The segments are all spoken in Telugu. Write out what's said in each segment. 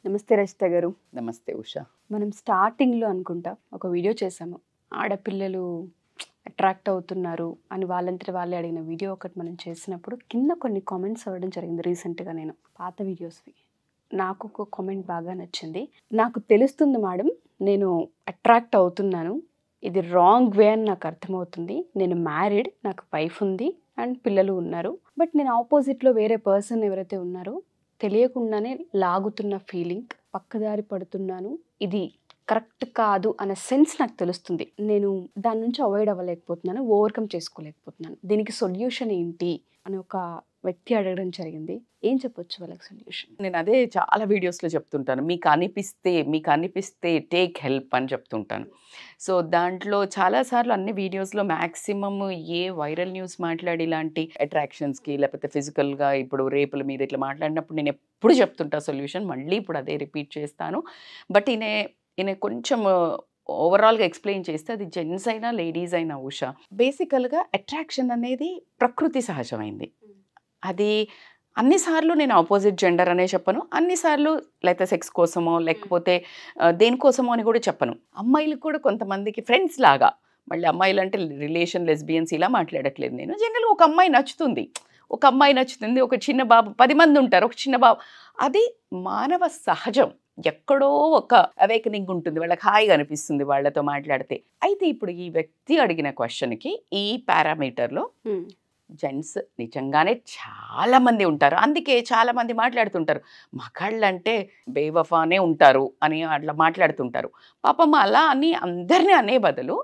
నమస్తే రచిత గారు. నమస్తే ఉషా. మనం స్టార్టింగ్లో అనుకుంటా ఒక వీడియో చేసాము, ఆడపిల్లలు అట్రాక్ట్ అవుతున్నారు అని వాళ్ళంతటి వాళ్ళే అడిగిన వీడియో ఒకటి మనం చేసినప్పుడు కింద కొన్ని కామెంట్స్ అవ్వడం జరిగింది. రీసెంట్గా నేను పాత వీడియోస్వి నాకు ఒక కామెంట్ బాగా నచ్చింది. నాకు తెలుస్తుంది మేడం, నేను అట్రాక్ట్ అవుతున్నాను, ఇది రాంగ్ వే అని నాకు అర్థమవుతుంది. నేను మ్యారీడ్, నాకు వైఫ్ ఉంది అండ్ పిల్లలు ఉన్నారు. బట్ నేను ఆపోజిట్లో వేరే పర్సన్ ఎవరైతే ఉన్నారో తెలియకుండానే లాగుతున్న ఫీలింగ్, పక్కదారి పడుతున్నాను, ఇది కరెక్ట్ కాదు అనే సెన్స్ నాకు తెలుస్తుంది. నేను దాని నుంచి అవాయిడ్ అవ్వలేకపోతున్నాను, ఓవర్కమ్ చేసుకోలేకపోతున్నాను. దీనికి సొల్యూషన్ ఏంటి అని ఒక వ్యక్తి అడగడం జరిగింది. ఏం చెప్పొచ్చు వాళ్ళకి సొల్యూషన్? నేను అదే చాలా వీడియోస్లో చెప్తుంటాను, మీకు అనిపిస్తే టేక్ హెల్ప్ అని చెప్తుంటాను. సో దాంట్లో చాలాసార్లు అన్ని వీడియోస్లో మ్యాక్సిమమ్ ఏ వైరల్ న్యూస్ మాట్లాడి ఇలాంటి అట్రాక్షన్స్కి లేకపోతే ఫిజికల్గా ఇప్పుడు రేపుల మీద ఇట్లా మాట్లాడినప్పుడు నేను ఎప్పుడు చెప్తుంటా సొల్యూషన్. మళ్ళీ ఇప్పుడు అదే రిపీట్ చేస్తాను. బట్ ఈయన కొంచెం ఓవరాల్గా ఎక్స్ప్లెయిన్ చేస్తే అది జెంట్స్ అయినా లేడీస్ అయినా ఉషా, బేసికల్గా అట్రాక్షన్ అనేది ప్రకృతి సహజమైంది. అది అన్నిసార్లు నేను ఆపోజిట్ జెండర్ అనే చెప్పను, అన్నిసార్లు లేకపోతే సెక్స్ కోసమో లేకపోతే దేనికోసమో అని కూడా చెప్పను. అమ్మాయిలకు కూడా కొంతమందికి ఫ్రెండ్స్ లాగా, మళ్ళీ అమ్మాయిలు అంటే రిలేషన్ లెస్బియన్స్ ఇలా మాట్లాడట్లేదు నేను. జనరల్గా ఒక అమ్మాయి నచ్చుతుంది, ఒక చిన్న బాబు, 10 మంది ఉంటారు, ఒక చిన్న బాబు, అది మానవ సహజం. ఎక్కడో ఒక అవేకనింగ్ ఉంటుంది, వాళ్ళకి హాయిగా అనిపిస్తుంది వాళ్ళతో మాట్లాడితే. అయితే ఇప్పుడు ఈ వ్యక్తి అడిగిన క్వశ్చన్కి ఈ పారామీటర్లో జెంట్స్ నిజంగానే చాలామంది ఉంటారు. అందుకే చాలామంది మాట్లాడుతుంటారు, మగాళ్ళంటే బేవఫానే ఉంటారు అని అట్లా మాట్లాడుతుంటారు. పాపం అలా అని అందరినీ అనే బదులు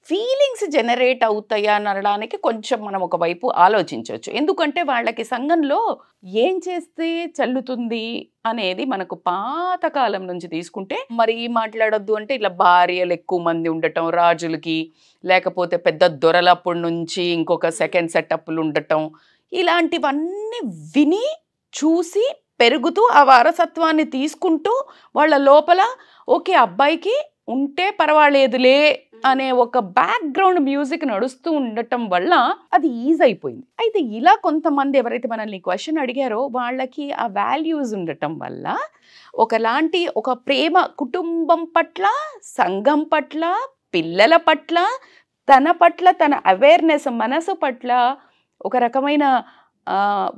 ఫీలింగ్స్ జనరేట్ అవుతాయా అని అనడానికి కొంచెం మనం ఒకవైపు ఆలోచించవచ్చు. ఎందుకంటే వాళ్ళకి సంఘంలో ఏం చేస్తే చల్లుతుంది అనేది మనకు పాతకాలం నుంచి తీసుకుంటే, మరి మాట్లాడొద్దు అంటే ఇలా భార్యలు ఎక్కువ మంది ఉండటం, రాజులకి లేకపోతే పెద్ద దొరలప్పటి నుంచి ఇంకొక సెకండ్ సెటప్లు ఉండటం, ఇలాంటివన్నీ విని చూసి పెరుగుతూ ఆ వారసత్వాన్ని తీసుకుంటూ వాళ్ళ లోపల ఓకే అబ్బాయికి ఉంటే పర్వాలేదులే అనే ఒక బ్యాక్గ్రౌండ్ మ్యూజిక్ నడుస్తూ ఉండటం వల్ల అది ఈజీ అయిపోయింది. అయితే ఇలా కొంతమంది ఎవరైతే మనల్ని క్వశ్చన్ అడిగారో వాళ్ళకి ఆ వాల్యూస్ ఉండటం వల్ల ఒకలాంటి ఒక ప్రేమ, కుటుంబం పట్ల, సంఘం పట్ల, పిల్లల పట్ల, తన అవేర్నెస్, మనసు పట్ల ఒక రకమైన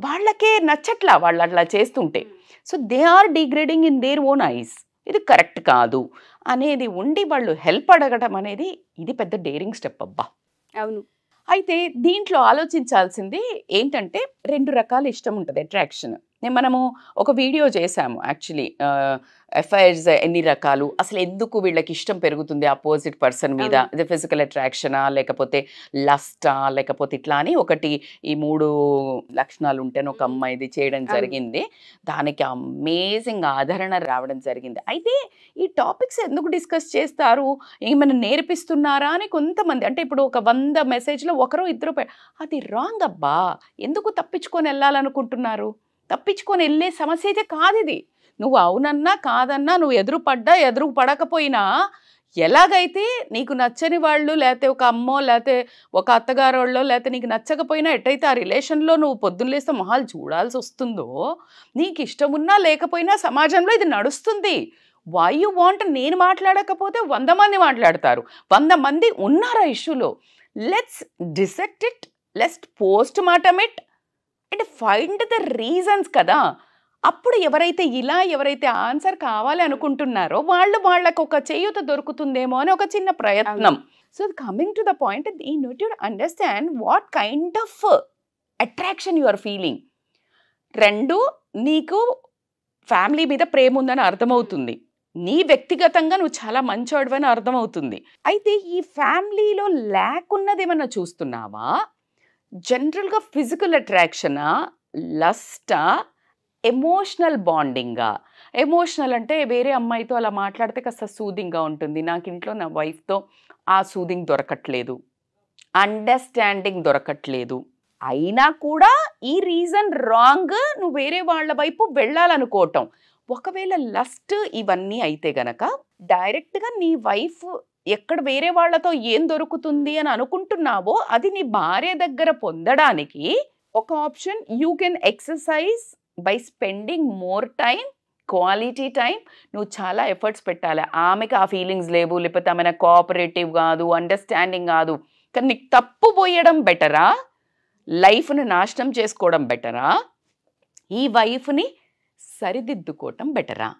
వాళ్ళకే నచ్చట్లా వాళ్ళు అట్లా చేస్తుంటే. So they are degrading in their own eyes. ఇది కరెక్ట్ కాదు అనేది ఉండి వాళ్ళు హెల్ప్ అడగడం అనేది ఇది పెద్ద డేరింగ్ స్టెప్ అబ్బా. అవును. అయితే దీంట్లో ఆలోచించాల్సింది ఏంటంటే 2 రకాల ఇష్టం ఉంటుంది అట్రాక్షన్. మనము ఒక వీడియో చేశాము యాక్చువల్లీ, ఎఫ్ఐఆర్స్ ఎన్ని రకాలు, అసలు ఎందుకు వీళ్ళకి ఇష్టం పెరుగుతుంది ఆపోజిట్ పర్సన్ మీద, ఇది ఫిజికల్ అట్రాక్షనా లేకపోతే లస్టా లేకపోతే ఇట్లా అని ఒకటి ఈ 3 లక్షణాలు ఉంటేనే ఒక అమ్మాయిది చేయడం జరిగింది. దానికి అమేజింగ్ ఆదరణ రావడం జరిగింది. అయితే ఈ టాపిక్స్ ఎందుకు డిస్కస్ చేస్తారు, ఏమైనా నేర్పిస్తున్నారా అని కొంతమంది, అంటే ఇప్పుడు ఒక 100 మెసేజ్లో ఒకరో ఇద్దరు, అది రాంగ్ అబ్బా, ఎందుకు తప్పించుకొని వెళ్ళాలనుకుంటున్నారు? తప్పించుకొని వెళ్ళే సమస్య అయితే కాదు ఇది. నువ్వు అవునన్నా కాదన్నా, నువ్వు ఎదురు పడకపోయినా, ఎలాగైతే నీకు నచ్చని వాళ్ళు లేకపోతే ఒక అమ్మో లేకపోతే ఒక అత్తగారోళ్ళో లేకపోతే నీకు నచ్చకపోయినా ఎట్టయితే ఆ రిలేషన్లో నువ్వు పొద్దున్న లేస్తే మొహాలు చూడాల్సి వస్తుందో, నీకు ఇష్టం ఉన్నా లేకపోయినా సమాజంలో ఇది నడుస్తుంది. వై యు వాంట్, నేను మాట్లాడకపోతే 100 మంది మాట్లాడతారు, 100 మంది ఉన్నారు ఆ ఇష్యూలో. Let's dissect it, let's post మార్టమ్ it and find the reasons కదా. అప్పుడు ఎవరైతే ఆన్సర్ కావాలి అనుకుంటున్నారో వాళ్ళకు ఒక చేయూత దొరుకుతుందేమో అని ఒక చిన్న ప్రయత్నం. So coming to the point, you need to understand what kind of attraction you are feeling. 2, నీకు ఫ్యామిలీ మీద ప్రేమ ఉందని అర్థమవుతుంది, నీ వ్యక్తిగతంగా నువ్వు చాలా మంచోడివని అర్థమవుతుంది. అయితే ఈ ఫ్యామిలీలో ల్యాక్ ఉన్నది ఏమన్నా చూస్తున్నావా? జనరల్గా ఫిజికల్ అట్రాక్షనా, లస్టా, ఎమోషనల్ బాండింగా? ఎమోషనల్ అంటే వేరే అమ్మాయితో అలా మాట్లాడితే కాస్త సూదింగ్గా ఉంటుంది, నాకు ఇంట్లో నా వైఫ్తో ఆ సూదింగ్ దొరకట్లేదు, అండర్స్టాండింగ్ దొరకట్లేదు, అయినా కూడా ఈ రీజన్ రాంగ్, నువ్వు వేరే వాళ్ళ వైపు వెళ్ళాలనుకోవటం. ఒకవేళ లస్ట్ ఇవన్నీ అయితే గనక డైరెక్ట్గా నీ వైఫ్ ఎక్కడ వేరే వాళ్ళతో ఏం దొరుకుతుంది అని అనుకుంటున్నావో అది నీ భార్య దగ్గర పొందడానికి ఒక option, you can exercise by spending more time quality time నువ్వు చాలా ఎఫర్ట్స్ పెట్టాలి. ఆమెకి ఆ ఫీలింగ్స్ లేవు, లేకపోతే ఆమె కోఆపరేటివ్ కాదు, అండర్స్టాండింగ్ కాదు, కానీ నీకు తప్పు పోయడం బెటరా, లైఫ్ని నాశనం చేసుకోవడం బెటరా, ఈ వైఫ్ని సరిదిద్దుకోవటం బెటరా?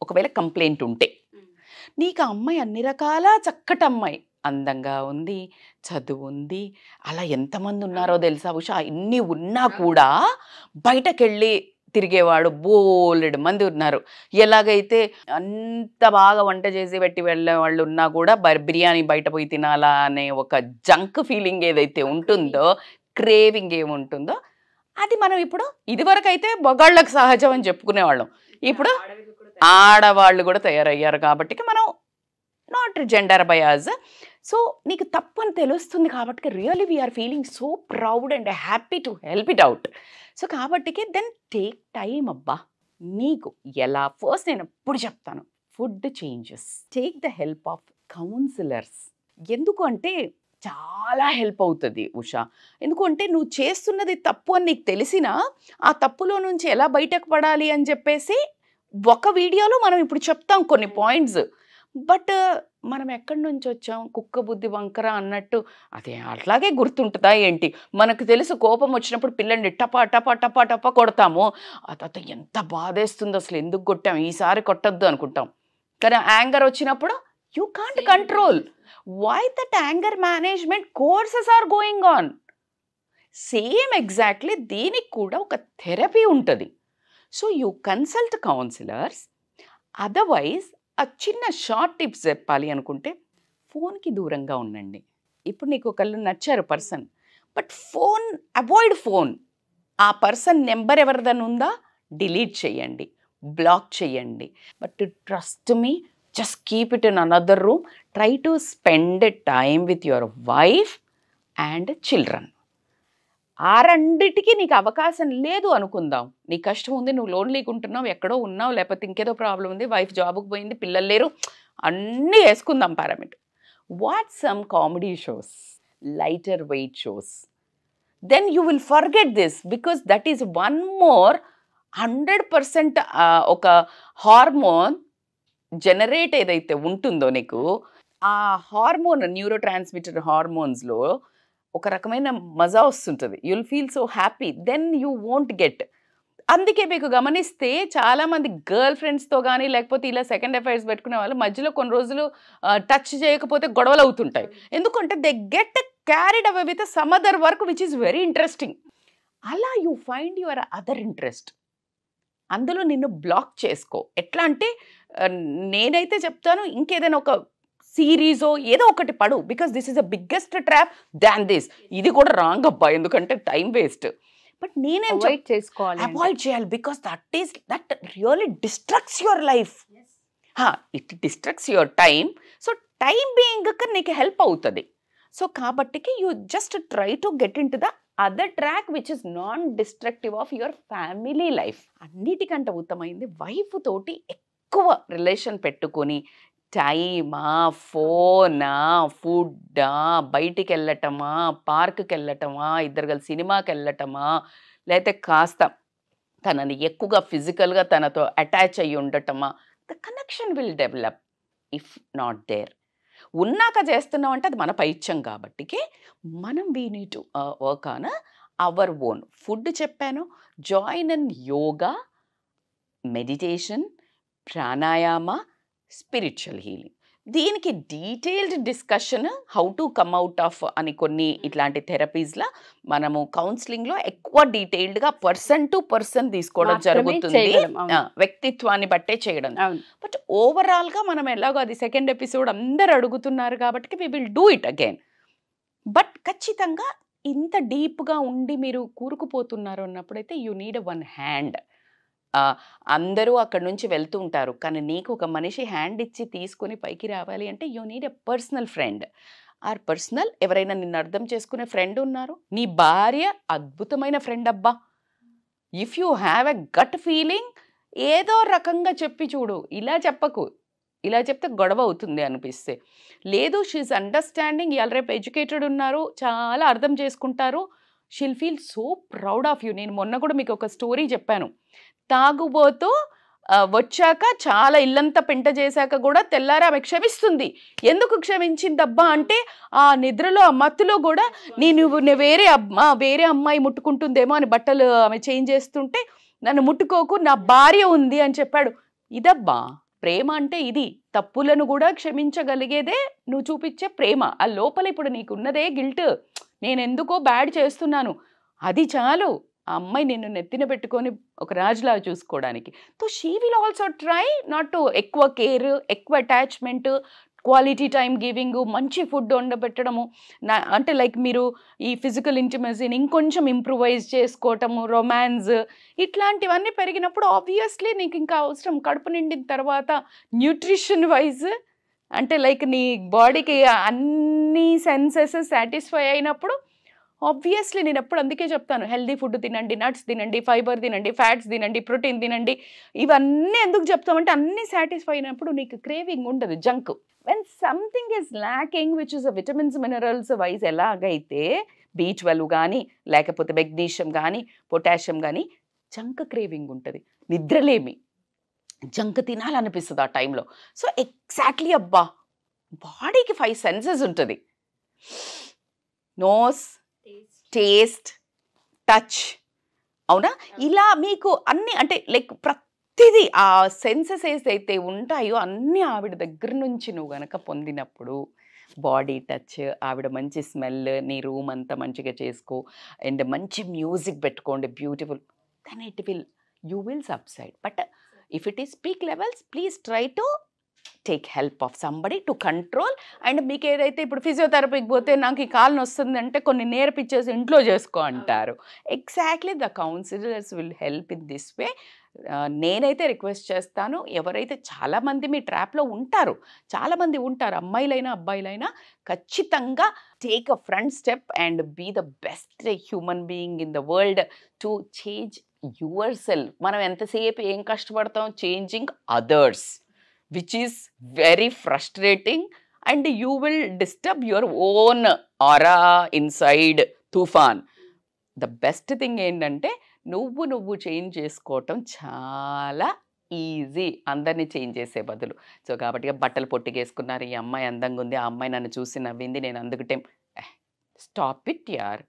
ఒకవేళ కంప్లైంట్ ఉంటే నీకు ఆ అమ్మాయి అన్ని రకాల చక్కటి అమ్మాయి, అందంగా ఉంది, చదువు ఉంది, అలా ఎంతమంది ఉన్నారో తెలుసా ఉషా, ఇన్ని ఉన్నా కూడా బయటకెళ్ళి తిరిగేవాడు బోలెడు మంది ఉన్నారు. ఎలాగైతే అంత బాగా వంట చేసి పెట్టి వెళ్ళే వాళ్ళు ఉన్నా కూడా బిర్యానీ బయట పోయి తినాలా అనే ఒక జంక్ ఫీలింగ్ ఏదైతే ఉంటుందో, క్రేవింగ్ ఏముంటుందో, అది మనం ఇప్పుడు ఇదివరకు అయితే మగాళ్ళకు సహజం అని చెప్పుకునేవాళ్ళం, ఇప్పుడు ఆడవాళ్ళు కూడా తయారయ్యారు. కాబట్టి మనం నాట్ జెండర్ బయాస్. సో నీకు తప్పు అని తెలుస్తుంది కాబట్టి really we are feeling so proud and happy to help it out. So కాబట్టి దెన్ టేక్ టైమ్ అబ్బా. నీకు ఎలా ఫస్ట్ నేను ఎప్పుడు చెప్తాను, food changes, take the help of counsellors. ఎందుకు అంటే చాలా హెల్ప్ అవుతుంది ఉషా. ఎందుకంటే నువ్వు చేస్తున్నది తప్పు అని నీకు తెలిసినా ఆ తప్పులో నుంచి ఎలా బయటకు పడాలి అని చెప్పేసి ఒక వీడియోలో మనం ఇప్పుడు చెప్తాం కొన్ని పాయింట్స్. బట్ మనం ఎక్కడి నుంచి వచ్చాం, కుక్క బుద్ధి వంకర అన్నట్టు అదే అట్లాగే గుర్తుంటుందా ఏంటి? మనకు తెలుసు కోపం వచ్చినప్పుడు పిల్లల్ని టపా టపా టపా టపా కొడతాము, అత ఎంత బాధేస్తుందో, అసలు ఎందుకు కొట్టాం, ఈసారి కొట్టద్దు అనుకుంటాం. కానీ యాంగర్ వచ్చినప్పుడు you can't control. Why that anger management courses are going on. Same exactly దీనికి కూడా ఒక థెరపీ ఉంటుంది. So you consult counsellors. Otherwise ఆ చిన్న షార్ట్ టిప్స్ చెప్పాలి అనుకుంటే ఫోన్కి దూరంగా ఉండండి. ఇప్పుడు నీకు ఒకళ్ళు నచ్చారు person, but phone avoid phone. ఆ పర్సన్ నెంబర్ ఎవరిదైనా ఉందా డిలీట్ చేయండి, బ్లాక్ చేయండి. But trust me, just keep it in another room. Try to spend time with your wife and children. ఆ రెండిటికి నీకు అవకాశం లేదు అనుకుందాం, నీ కష్టం ఉంది, నువ్వు లోన్లీగా ఉంటున్నావు, ఎక్కడో ఉన్నావు, లేకపోతే ఇంకేదో ప్రాబ్లం ఉంది, వైఫ్ జాబ్కి పోయింది, పిల్లలు లేరు, అన్నీ వేసుకుందాం parameter. What some comedy shows, lighter weight shows, then you will forget this, because that is one more 100% ఒక హార్మోన్ జనరేట్ ఏదైతే ఉంటుందో నీకు, ఆ హార్మోన్ న్యూరో ట్రాన్స్మిటర్ హార్మోన్స్లో ఒక రకమైన మజా వస్తుంటుంది. You'll feel so happy, then you won't get. అందుకే మీకు గమనిస్తే చాలామంది గర్ల్ ఫ్రెండ్స్తో కానీ లేకపోతే ఇలా సెకండ్ అఫైర్స్ పెట్టుకునే వాళ్ళు మధ్యలో కొన్ని రోజులు టచ్ చేయకపోతే గొడవలు అవుతుంటాయి. ఎందుకంటే they get carried away with some other work which is very interesting. అలా you find your other interest, అందులో నిన్ను బ్లాక్ చేసుకో. ఎట్లా అంటే నేనైతే చెప్తాను, ఇంకేదైనా ఒక సిరీజో ఏదో ఒకటి పడు, because this is the biggest trap than this. ఇది కూడా రాంగ్ అబ్బా, ఎందుకంటే టైం వేస్ట్. బట్ నేనేం అవాయిడ్ చేయాలి, because that really distracts your life. It distracts your time. So time being నీకు హెల్ప్ అవుతుంది. సో కాబట్టికి you just try to get in to the other track which is non destructive of your family life. అన్నిటికంటే ఉత్తమైంది వైఫ్ తోటి ఎక్కువ రిలేషన్ పెట్టుకొని టైమా, ఫోనా, ఫుడ్డా, బయటికి వెళ్ళటమా, పార్క్కి వెళ్ళటమా, ఇద్దరు కలిసి సినిమాకి వెళ్ళటమా, లేకపోతే కాస్త తనని ఎక్కువగా ఫిజికల్గా తనతో అటాచ్ అయ్యి ఉండటమా, the connection will develop. If not there, ఉన్నాక చేస్తున్నాం అంటే అది మన పైత్యం కాబట్టికి మనం we need to work on our own. Food చెప్పాను, join in yoga, meditation, pranayama, spiritual healing. దీనికి detailed discussion how to come out of అని కొన్ని ఇట్లాంటి థెరపీస్లో మనము కౌన్సిలింగ్లో ఎక్కువ డీటెయిల్డ్గా పర్సన్ టు పర్సన్ తీసుకోవడం జరుగుతుంది, వ్యక్తిత్వాన్ని బట్టే చేయడం. బట్ ఓవరాల్గా మనం ఎలాగో అది సెకండ్ ఎపిసోడ్ అందరు అడుగుతున్నారు కాబట్టి we will do it again. But ఖచ్చితంగా ఇంత డీప్గా ఉండి మీరు కూరుకుపోతున్నారు అన్నప్పుడైతే యూ నీడ్ వన్ హ్యాండ్. అందరూ అక్కడి నుంచి వెళ్తూ ఉంటారు, కానీ నీకు ఒక మనిషి హ్యాండ్ ఇచ్చి తీసుకొని పైకి రావాలి అంటే you need a personal friend. Or personal ఎవరైనా నిన్ను అర్థం చేసుకునే ఫ్రెండ్ ఉన్నారు. నీ భార్య అద్భుతమైన ఫ్రెండ్ అబ్బా. If you have a gut feeling, ఏదో రకంగా చెప్పి చూడు, ఇలా చెప్పకు, ఇలా చెప్తే గొడవ అవుతుంది అనిపిస్తే. లేదు, షీఈస్ అండర్స్టాండింగ్, ఇవాళ రేపు ఎడ్యుకేటెడ్ ఉన్నారు, చాలా అర్థం చేసుకుంటారు, she'll feel so proud of you. నేను మొన్న కూడా మీకు ఒక స్టోరీ చెప్పాను, తాగుబోతూ వచ్చాక చాలా ఇల్లంతా పెంట చేశాక కూడా తెల్లారి ఆమె క్షమిస్తుంది. ఎందుకు క్షమించిందబ్బా అంటే ఆ నిద్రలో ఆ మత్తులో కూడా నేను వేరే అమ్మాయి ముట్టుకుంటుందేమో అని బట్టలు ఆమె చేంజ్ చేస్తుంటే నన్ను ముట్టుకోకు, నా భార్య ఉంది అని చెప్పాడు. ఇదబ్బా ప్రేమ అంటే ఇది. తప్పులను కూడా క్షమించగలిగేదే నువ్వు చూపించే ప్రేమ. ఆ లోపల ఇప్పుడు నీకున్నదే గిల్ట్, నేను ఎందుకో బ్యాడ్ చేస్తున్నాను, అది చాలు ఆ అమ్మాయి నిన్ను నెత్తిన పెట్టుకొని ఒక రాజులా చూసుకోవడానికి. So she will also try not to ఎక్కువ కేర్, ఎక్కువ అటాచ్మెంట్, క్వాలిటీ టైం గివింగ్, మంచి ఫుడ్ వండబెట్టడము, అంటే లైక్ మీరు ఈ ఫిజికల్ ఇంటిమసీని ఇంకొంచెం ఇంప్రూవైజ్ చేసుకోవటము, రొమాన్స్, ఇట్లాంటివన్నీ పెరిగినప్పుడు ఆబ్వియస్లీ నీకు ఇంకా అవసరం. కడుపు నిండిన తర్వాత న్యూట్రిషన్ వైజ్ అంటే లైక్ నీ బాడీకి అన్ని సెన్సెస్ సాటిస్ఫై అయినప్పుడు ఆబ్వియస్లీ నేను ఎప్పుడు అందుకే చెప్తాను, హెల్దీ ఫుడ్ తినండి, నట్స్ తినండి, ఫైబర్ తినండి, ఫ్యాట్స్ తినండి, ప్రోటీన్ తినండి. ఇవన్నీ ఎందుకు చెప్తామంటే అన్నీ సాటిస్ఫై అయినప్పుడు నీకు క్రేవింగ్ ఉండదు junk. When something is lacking which is vitamins minerals wise ఎలాగైతే B12 కానీ లేకపోతే మెగ్నీషియం కానీ పొటాషియం కానీ జంక్ క్రేవింగ్ ఉంటుంది. నిద్రలేమి, జంక్ తినాలనిపిస్తుంది ఆ టైంలో. సో ఎగ్జాక్ట్లీ అబ్బా బాడీకి 5 సెన్సెస్ ఉంటుంది. నోస్, టేస్ట్, టచ్, అవునా? ఇలా మీకు అన్ని అంటే లైక్ ప్రతిదీ ఆ సెన్సెస్ ఏదైతే ఉంటాయో అన్నీ ఆవిడ దగ్గర నుంచి నువ్వు గనక పొందినప్పుడు బాడీ టచ్, ఆవిడ మంచి స్మెల్, నీ రూమ్ అంతా మంచిగా చేసుకో అండ్ మంచి మ్యూజిక్ పెట్టుకోండి beautiful, then you will subside. But if it is peak levels please try to take help of somebody to control. And మీకు ఏదైతే ఇప్పుడు ఫిజియోథెరపీకి పోతే నాకు ఈ కాలు వస్తుందంటే కొన్ని నేర్పించేసి ఇంట్లో చేసుకో అంటారు. Exactly the counsellors will help in this way. నేనైతే రిక్వెస్ట్ చేస్తాను, ఎవరైతే చాలామంది మీ ట్రాప్లో ఉంటారు, చాలామంది ఉంటారు, అమ్మాయిలైనా అబ్బాయిలైనా, ఖచ్చితంగా take a front step and be the best human being in the world to change yourself. మనం ఎంతసేపు ఏం కష్టపడతాం changing others, which is very frustrating and you will disturb your own aura inside tufan. The best thing ఏంటంటే నువ్వు చేంజ్ చేసుకోవటం చాలా ఈజీ అందరినీ చేంజ్ చేసే బదులు. సో కాబట్టి బట్టలు పొట్టిగేసుకున్నారు, ఈ అమ్మాయి అందంగా ఉంది, ఆ అమ్మాయి నన్ను చూసి నవ్వింది, నేను అందుకటే స్టాప్ ఇట్ యార్,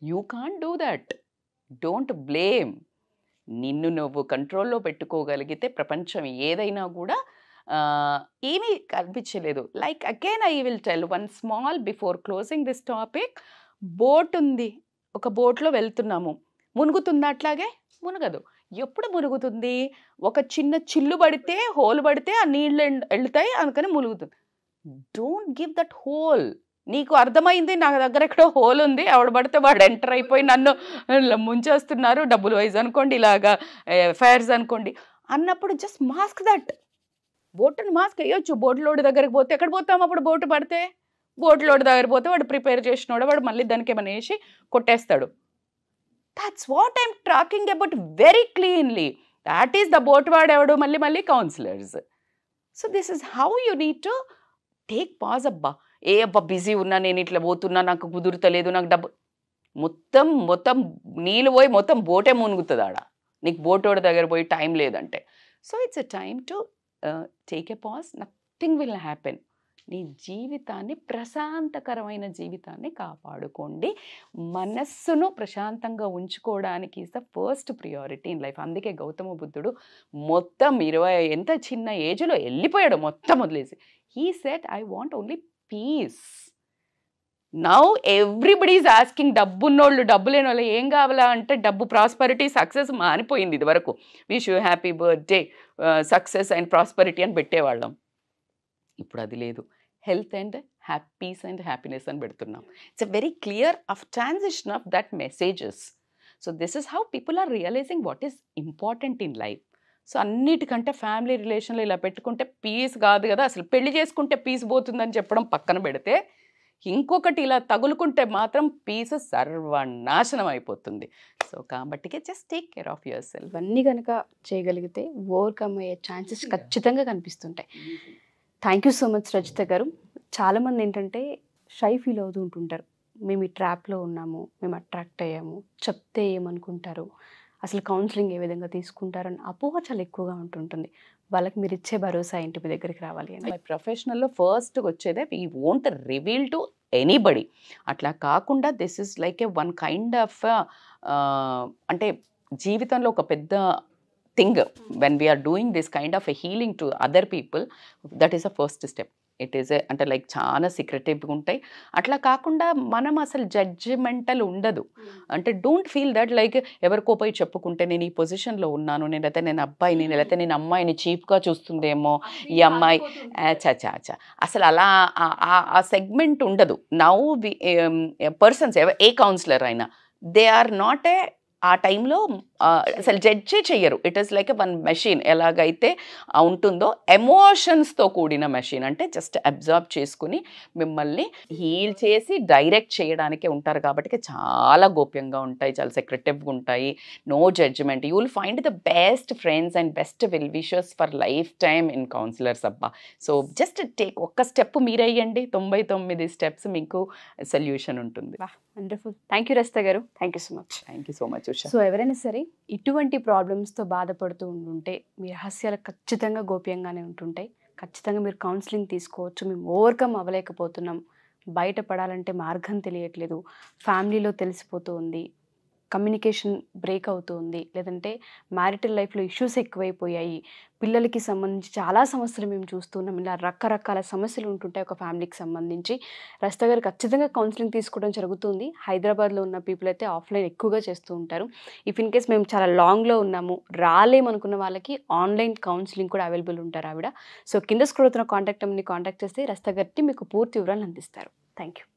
you can't do that, don't blame. నిన్ను నువ్వు కంట్రోల్లో పెట్టుకోగలిగితే ప్రపంచం ఏదైనా కూడా ఏమీ కనిపించలేదు. Like again I will tell one small before closing this topic. Boat ఉంది, ఒక బోట్లో వెళ్తున్నాము, మునుగుతుందా? అట్లాగే మునగదు. ఎప్పుడు మునుగుతుంది? ఒక చిన్న చిల్లు పడితే, హోల్ పడితే ఆ నీళ్ళు వెళ్తాయి, అందుకని మునుగుతుంది. Don't give that hole. నీకు అర్థమైంది నా దగ్గర ఎక్కడో హోల్ ఉంది, ఎవడు పడితే వాడు ఎంటర్ అయిపోయి నన్ను ముంచేస్తున్నారు, డబ్బులు వైజ్ అనుకోండి, ఇలాగా ఫైర్స్ అనుకోండి అన్నప్పుడు జస్ట్ మాస్క్ దట్. బోటును మాస్క్ వేయొచ్చు. బోట్ లోడ్ దగ్గరికి పోతే ఎక్కడ పోతాం అప్పుడు? బోటు పడితే బోట్ లోడ్ దగ్గర పోతే వాడు ప్రిపేర్ చేసినోడు వాడు మళ్ళీ దానికి ఏమైనా వేసి కొట్టేస్తాడు. That's what I'm talking about very cleanly. That is the boat వాడేవాడు మళ్ళీ counsellors. So this is how you need to take pause. అబ్బా అబ్బా బిజీ ఉన్నా, నేను ఇట్లా పోతున్నా, నాకు కుదురుతలేదు, నాకు డబ్బు, మొత్తం నీళ్ళు పోయి మొత్తం బోటే మునుగుతుంది ఆడ, నీకు బోటోడి దగ్గర పోయి టైం లేదంటే. So it's a time to take a pause. Nothing will happen. నీ జీవితాన్ని, ప్రశాంతకరమైన జీవితాన్ని కాపాడుకోండి. మనస్సును ప్రశాంతంగా ఉంచుకోవడానికి is the first priority in life. అందుకే గౌతమ బుద్ధుడు మొత్తం 20 ఎంత చిన్న ఏజ్లో వెళ్ళిపోయాడు మొత్తం వదిలేసి. He said I want only peace. Now everybody is asking, డబ్బున్నోళ్ళు డబ్బు లేని వాళ్ళు ఏం కావాలా అంటే డబ్బు, ప్రాస్పరిటీ, సక్సెస్ మానిపోయింది. ఇది వరకు wish you happy birthday, success and prosperity అని పెట్టేవాళ్ళం. ఇప్పుడు అది లేదు. Health and peace and happiness అని పెడుతున్నాం. It's a very clear of transition of that messages. So this is how people are realising what is important in life. So అన్నిటికంటే ఫ్యామిలీ రిలేషన్లో ఇలా పెట్టుకుంటే పీస్ కాదు కదా, అసలు పెళ్లి చేసుకుంటే పీస్ పోతుందని చెప్పడం పక్కన పెడితే, ఇంకొకటి ఇలా తగులుకుంటే మాత్రం పీస్ సర్వనాశనం అయిపోతుంది. సో కాబట్టి just take care of your self. ఇవన్నీ కనుక చేయగలిగితే ఓవర్కమ్ అయ్యే ఛాన్సెస్ ఖచ్చితంగా కనిపిస్తుంటాయి. Thank you so much Rajitha గారు. చాలామంది ఏంటంటే షై ఫీల్ అవుతూ ఉంటుంటారు, మేము ఈ ట్రాప్లో ఉన్నాము, మేము అట్రాక్ట్ అయ్యాము, చెప్తే ఏమనుకుంటారు అసలు కౌన్సిలింగ్ ఏ విధంగా తీసుకుంటారని అపోహ చాలా ఎక్కువగా ఉంటుంటుంది. వాళ్ళకి మీరు ఇచ్చే భరోసా ఏంటి మీ దగ్గరికి రావాలి అని? మై ప్రొఫెషనల్లో ఫస్ట్ వచ్చేదే we won't reveal to anybody. అట్లా కాకుండా this is like a one kind of అంటే జీవితంలో ఒక పెద్ద thing. When we are doing this kind of a healing to other people, that is a first step. It is a అంటే లైక్ చాలా సీక్రెటివ్గా ఉంటాయి. అట్లా కాకుండా మనం అసలు జడ్జిమెంటల్ ఉండదు. అంటే డోంట్ ఫీల్ దట్ లైక్ ఎవరికో పోయి చెప్పుకుంటే నేను ఈ పొజిషన్లో ఉన్నాను, నేనైతే నేను అబ్బాయిని, లేకపోతే నేను అమ్మాయిని చీప్గా చూస్తుందేమో ఈ అమ్మాయి, చా అసలు అలా ఆ సెగ్మెంట్ ఉండదు. నౌ పర్సన్స్ ఏ కౌన్సిలర్ అయినా దే ఆర్ నాట్ ఏ ఆ టైంలో అసలు జడ్జే చెయ్యరు. It is like a one machine. ఎలాగైతే ఉంటుందో ఎమోషన్స్తో కూడిన మెషిన్, అంటే జస్ట్ అబ్జర్వ్ చేసుకుని మిమ్మల్ని హీల్ చేసి డైరెక్ట్ చేయడానికే ఉంటారు. కాబట్టి చాలా గోప్యంగా ఉంటాయి, చాలా సెక్రెటివ్గా ఉంటాయి. No judgement. You will find the best friends and best well wishers for life time in counsellors అబ్బా. సో జస్ట్ టేక్ ఒక్క స్టెప్ మీరయ్యండి, 99 స్టెప్స్ మీకు సొల్యూషన్ ఉంటుంది. వండర్ఫుల్. థ్యాంక్ యూ రజిత గారు. Thank you so much. Thank you so much Usha. So ఎవరైనా సరే ఇటువంటి ప్రాబ్లమ్స్తో బాధపడుతూ ఉంటుంటే మీ రహస్యాలు ఖచ్చితంగా గోప్యంగానే ఉంటుంటాయి. ఖచ్చితంగా మీరు కౌన్సిలింగ్ తీసుకోవచ్చు. మేము ఓవర్కమ్ అవ్వలేకపోతున్నాం, బయటపడాలంటే మార్గం తెలియట్లేదు, ఫ్యామిలీలో తెలిసిపోతూ ఉంది, కమ్యూనికేషన్ బ్రేక్ అవుతూ ఉంది, లేదంటే మ్యారిటల్ లైఫ్లో ఇష్యూస్ ఎక్కువైపోయాయి, పిల్లలకి సంబంధించి చాలా సమస్యలు మేము చూస్తున్నాం, ఇలా రకరకాల సమస్యలు ఉంటుంటాయి ఒక ఫ్యామిలీకి సంబంధించి. రజిత గారు ఖచ్చితంగా కౌన్సిలింగ్ తీసుకోవడం జరుగుతుంది. హైదరాబాద్లో ఉన్న పీపుల్ అయితే ఆఫ్లైన్ ఎక్కువగా చేస్తూ ఉంటారు. ఇఫ్ ఇన్ కేస్ మేము చాలా లాంగ్లో ఉన్నాము, రాలేమనుకున్న వాళ్ళకి ఆన్లైన్ కౌన్సిలింగ్ కూడా అవైలబుల్ ఉంటారు ఆవిడ. సో కింద స్క్రోల్ అవుతున్న కాంటాక్ట్ నెంబర్ని కాంటాక్ట్ చేస్తే రజిత గారికి మీకు పూర్తి వివరాలు అందిస్తారు. Thank you.